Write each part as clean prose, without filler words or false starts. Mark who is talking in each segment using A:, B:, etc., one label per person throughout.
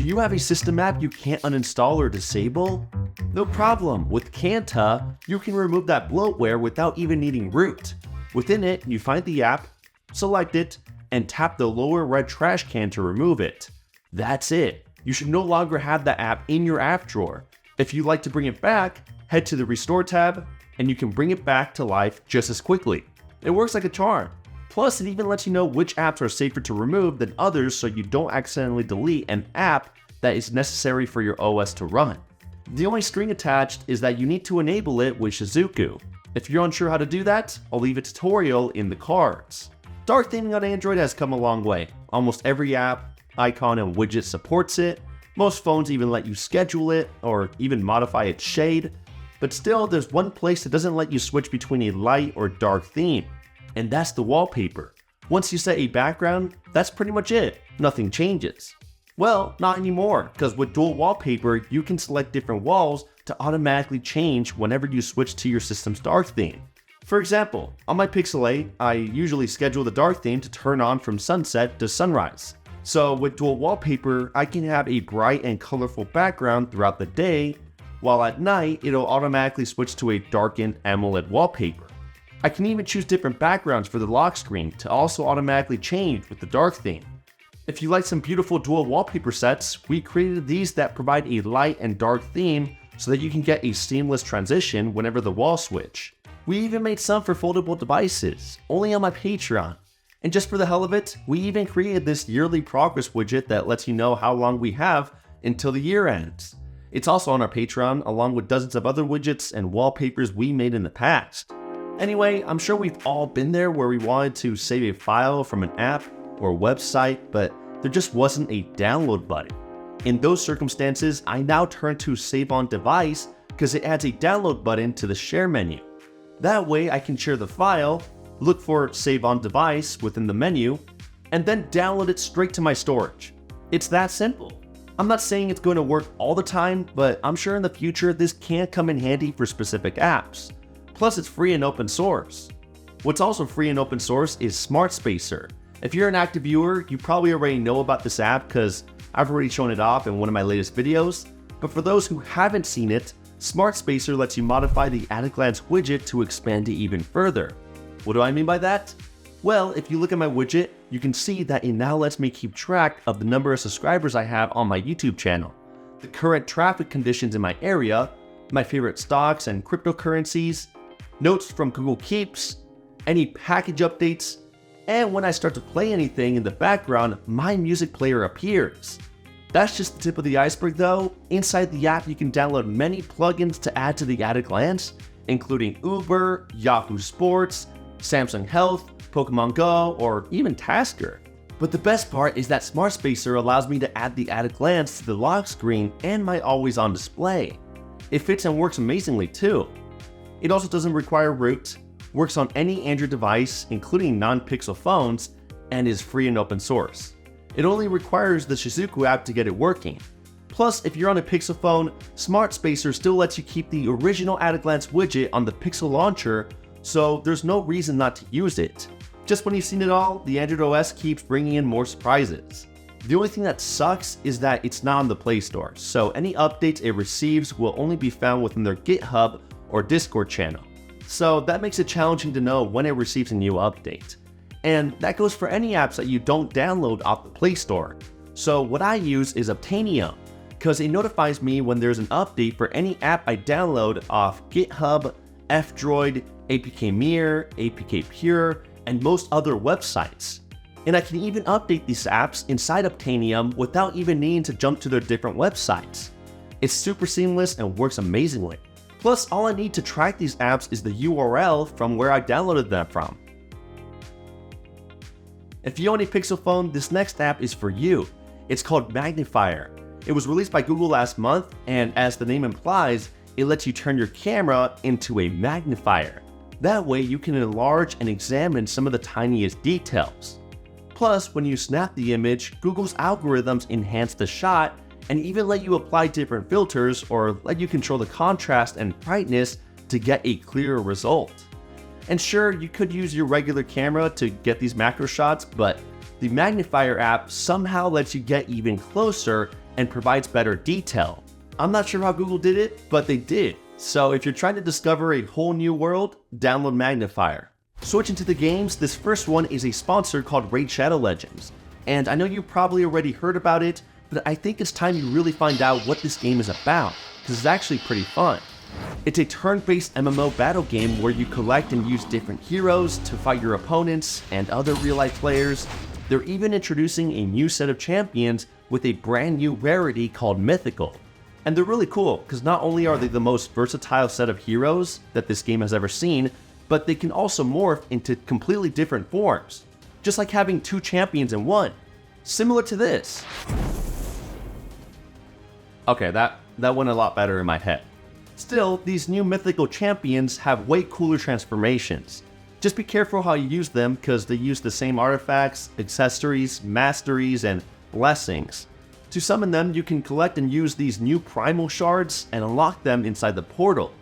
A: you have a system app you can't uninstall or disable? No problem, with Canta, you can remove that bloatware without even needing root. Within it, you find the app, select it, and tap the lower red trash can to remove it. That's it. You should no longer have that app in your app drawer. If you'd like to bring it back, head to the Restore tab, and you can bring it back to life just as quickly. It works like a charm. Plus, it even lets you know which apps are safer to remove than others so you don't accidentally delete an app that is necessary for your OS to run. The only string attached is that you need to enable it with Shizuku. If you're unsure how to do that, I'll leave a tutorial in the cards. Dark theming on Android has come a long way. Almost every app, icon, and widget supports it. Most phones even let you schedule it or even modify its shade. But still, there's one place that doesn't let you switch between a light or dark theme, and that's the wallpaper. Once you set a background, that's pretty much it. Nothing changes. Well, not anymore, because with dual wallpaper, you can select different walls to automatically change whenever you switch to your system's dark theme. For example, on my Pixel 8, I usually schedule the dark theme to turn on from sunset to sunrise. So with dual wallpaper, I can have a bright and colorful background throughout the day, while at night, it'll automatically switch to a darkened AMOLED wallpaper. I can even choose different backgrounds for the lock screen to also automatically change with the dark theme. If you like some beautiful dual wallpaper sets, we created these that provide a light and dark theme so that you can get a seamless transition whenever the walls switch. We even made some for foldable devices, only on my Patreon. And just for the hell of it, we even created this yearly progress widget that lets you know how long we have until the year ends. It's also on our Patreon, along with dozens of other widgets and wallpapers we made in the past. Anyway, I'm sure we've all been there where we wanted to save a file from an app or website, but there just wasn't a download button. In those circumstances, I now turn to Save on Device because it adds a download button to the Share menu. That way I can share the file, look for Save on Device within the menu, and then download it straight to my storage. It's that simple. I'm not saying it's going to work all the time, but I'm sure in the future this can come in handy for specific apps. Plus, it's free and open source. What's also free and open source is Smartspacer. If you're an active viewer, you probably already know about this app because I've already shown it off in one of my latest videos. But for those who haven't seen it, Smartspacer lets you modify the at-a-glance widget to expand it even further. What do I mean by that? Well, if you look at my widget, you can see that it now lets me keep track of the number of subscribers I have on my YouTube channel, the current traffic conditions in my area, my favorite stocks and cryptocurrencies, notes from Google Keeps, any package updates, and when I start to play anything in the background, my music player appears. That's just the tip of the iceberg though. Inside the app, you can download many plugins to add to the at-a-glance, including Uber, Yahoo Sports, Samsung Health, Pokemon Go, or even Tasker. But the best part is that Smartspacer allows me to add the at-a-glance to the lock screen and my always-on display. It fits and works amazingly too. It also doesn't require root, works on any Android device, including non-Pixel phones, and is free and open source. It only requires the Shizuku app to get it working. Plus, if you're on a Pixel phone, Smartspacer still lets you keep the original at-a-glance widget on the Pixel launcher, so there's no reason not to use it. Just when you've seen it all, the Android OS keeps bringing in more surprises. The only thing that sucks is that it's not on the Play Store, so any updates it receives will only be found within their GitHub or Discord channel. So that makes it challenging to know when it receives a new update. And that goes for any apps that you don't download off the Play Store. So what I use is Obtainium, because it notifies me when there's an update for any app I download off GitHub, F-Droid, APK Mirror, APK Pure, and most other websites. And I can even update these apps inside Obtainium without even needing to jump to their different websites. It's super seamless and works amazingly. Plus, all I need to track these apps is the URL from where I downloaded them from. If you own a Pixel phone, this next app is for you. It's called Magnifier. It was released by Google last month, and as the name implies, it lets you turn your camera into a magnifier. That way you can enlarge and examine some of the tiniest details. Plus, when you snap the image, Google's algorithms enhance the shot and even let you apply different filters or let you control the contrast and brightness to get a clearer result. And sure, you could use your regular camera to get these macro shots, but the Magnifier app somehow lets you get even closer and provides better detail. I'm not sure how Google did it, but they did. So if you're trying to discover a whole new world, download Magnifier. Switching to the games, this first one is a sponsor called Raid Shadow Legends. And I know you probably already heard about it, but I think it's time you really find out what this game is about, because it's actually pretty fun. It's a turn-based MMO battle game where you collect and use different heroes to fight your opponents and other real-life players. They're even introducing a new set of champions with a brand new rarity called Mythical. And they're really cool, because not only are they the most versatile set of heroes that this game has ever seen, but they can also morph into completely different forms. Just like having two champions in one. Similar to this. Okay, that went a lot better in my head. Still, these new mythical champions have way cooler transformations. Just be careful how you use them, because they use the same artifacts, accessories, masteries, and blessings. To summon them, you can collect and use these new primal shards and unlock them inside the portal.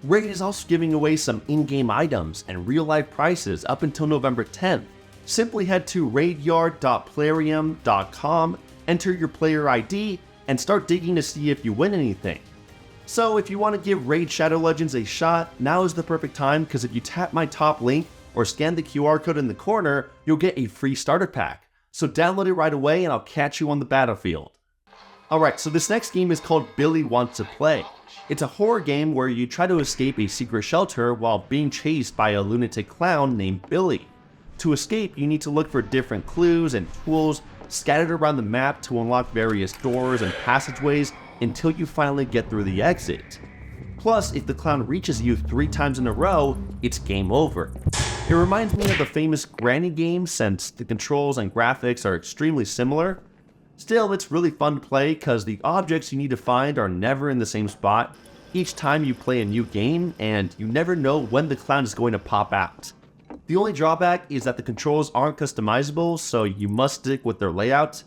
A: Raid is also giving away some in-game items and real-life prices up until November 10th. Simply head to raidyard.plarium.com, enter your player ID, and start digging to see if you win anything. So if you want to give Raid Shadow Legends a shot, now is the perfect time, because if you tap my top link or scan the QR code in the corner, you'll get a free starter pack. So download it right away and I'll catch you on the battlefield. Alright, so this next game is called Billy Wants to Play. It's a horror game where you try to escape a secret shelter while being chased by a lunatic clown named Billy. To escape, you need to look for different clues and tools scattered around the map to unlock various doors and passageways until you finally get through the exit. Plus, if the clown reaches you 3 times in a row, it's game over. It reminds me of the famous Granny game since the controls and graphics are extremely similar. Still, it's really fun to play because the objects you need to find are never in the same spot each time you play a new game, and you never know when the clown is going to pop out. The only drawback is that the controls aren't customizable, so you must stick with their layout.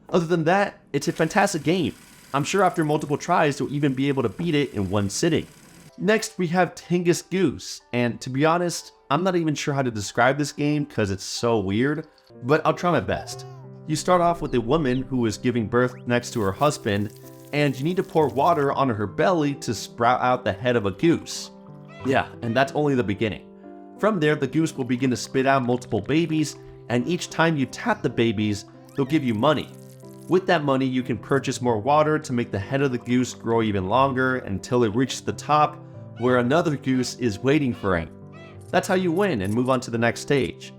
A: Other than that, it's a fantastic game. I'm sure after multiple tries you'll even be able to beat it in one sitting. Next we have Tingus Goose, and to be honest, I'm not even sure how to describe this game because it's so weird, but I'll try my best. You start off with a woman who is giving birth next to her husband, and you need to pour water on her belly to sprout out the head of a goose. Yeah, and that's only the beginning. From there, the goose will begin to spit out multiple babies, and each time you tap the babies, they'll give you money. With that money, you can purchase more water to make the head of the goose grow even longer until it reaches the top, where another goose is waiting for it. That's how you win and move on to the next stage.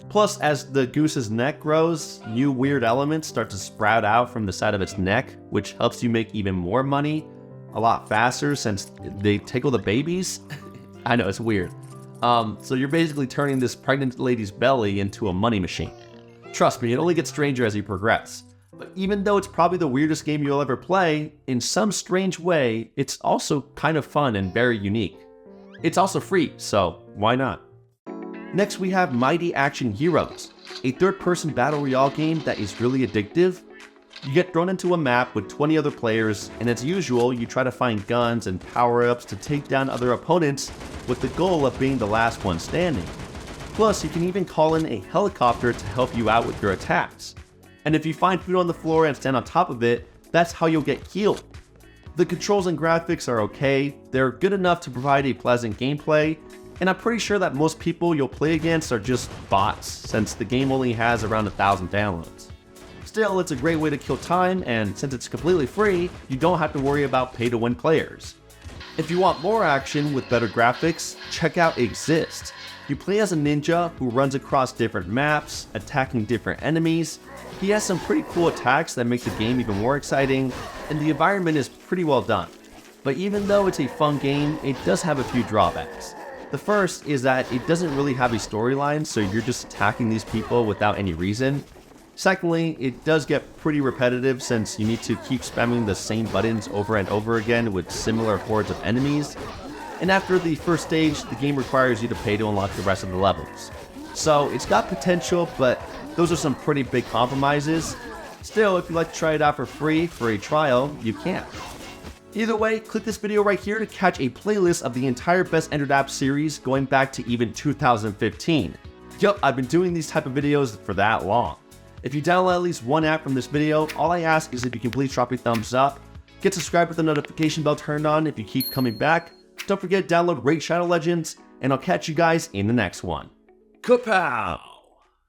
A: Plus, as the goose's neck grows, new weird elements start to sprout out from the side of its neck, which helps you make even more money a lot faster since they tickle the babies. I know, it's weird. So you're basically turning this pregnant lady's belly into a money machine. Trust me, it only gets stranger as you progress. But even though it's probably the weirdest game you'll ever play, in some strange way, it's also kind of fun and very unique. It's also free, so why not? Next we have Mighty Action Heroes, a third-person battle royale game that is really addictive. You get thrown into a map with 20 other players, and as usual, you try to find guns and power-ups to take down other opponents with the goal of being the last one standing. Plus, you can even call in a helicopter to help you out with your attacks. And if you find food on the floor and stand on top of it, that's how you'll get healed. The controls and graphics are okay, they're good enough to provide a pleasant gameplay, and I'm pretty sure that most people you'll play against are just bots, since the game only has around 1,000 downloads. Still, it's a great way to kill time, and since it's completely free, you don't have to worry about pay-to-win players. If you want more action with better graphics, check out Exist. You play as a ninja who runs across different maps, attacking different enemies. He has some pretty cool attacks that make the game even more exciting, and the environment is pretty well done. But even though it's a fun game, it does have a few drawbacks. The first is that it doesn't really have a storyline, so you're just attacking these people without any reason. Secondly, it does get pretty repetitive since you need to keep spamming the same buttons over and over again with similar hordes of enemies. And after the first stage, the game requires you to pay to unlock the rest of the levels. So it's got potential, but those are some pretty big compromises. Still, if you'd like to try it out for free for a trial, you can. Either way, click this video right here to catch a playlist of the entire Best Entered App series going back to even 2015. Yup, I've been doing these type of videos for that long. If you download at least one app from this video, all I ask is if you can please drop a thumbs up, get subscribed with the notification bell turned on if you keep coming back. Don't forget to download Raid Shadow Legends, and I'll catch you guys in the next one. Kapow!